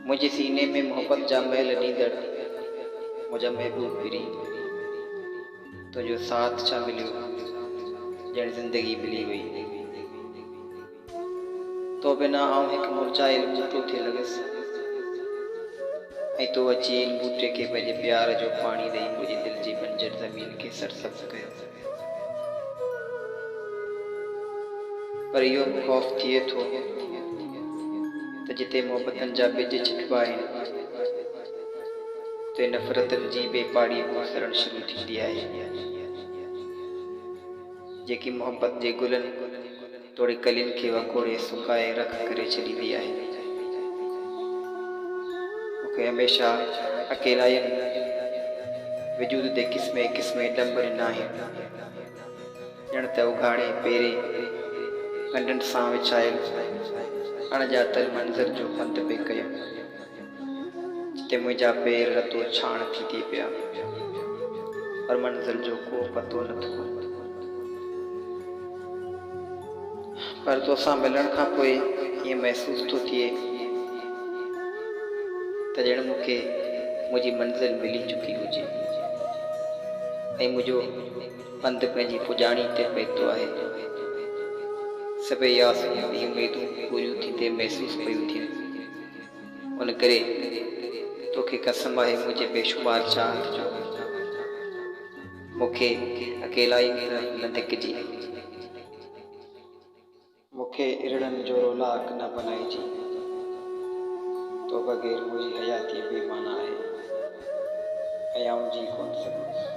मुझे सीने में मोहब्बत जा मैल नींदड़ मुझा महबूब पिरी तो जो साथ छा मिलियो जण ज़िंदगी मिली हुई तो बिना आऊं हिकु मुरझायल बूटो थे लॻसि ऐं तो अची इन बूटे खे पंहिंजे प्यार जो पाणी ॾेई मुंहिंजी दिलि जी बंजर ज़मीन खे सरसब्ज़ कयो। पर इहो बि ख़ौफ़ थिए थो त जिते मोहबतनि जा ॿिज छिटबा आहिनि उते नफ़रतनि जी बेपाड़ी मुसरण शुरू थींदी आहे जेकी मोहब्बत जे गुलनि तोड़े कलियुनि खे वकोड़े सुकाए रख करे छॾींदी आहे। मूंखे हमेशह अकेलाइनि वजूद दे क़िस्मे क़िस्मे ॾंभ ॾिना आहिनि ॼण त उघाड़े पेरे कंडनि सां विछायल अणॼातल मंज़र जो पंधु पिए कयो जिते मुंहिंजा पेर रतो छाण थी थी पिया पर मंज़िल जो को पतो नथो। पर तोसां मिलण खां पोइ ईअं महसूस थो थिए त ॼण मूंखे मुंहिंजी मंज़िल मिली चुकी हुजे ऐं मुंहिंजो पंधु पंहिंजी पुॼाणी ते पहुतो आहे। सभई आसूं ऐं उमेदूं पूरियूं थींदे महसूस पियूं थियनि उन करे तोखे कसम आहे मुंहिंजे बेशुमार चाहत जो मूंखे अकेलाई न धिकजी मूंखे इरड़नि जो रोलाक न बनाइजी तो बग़ैर मुंहिंजी हयाती बेमाना आहे ऐं आऊं जी कोन सघंदुसि।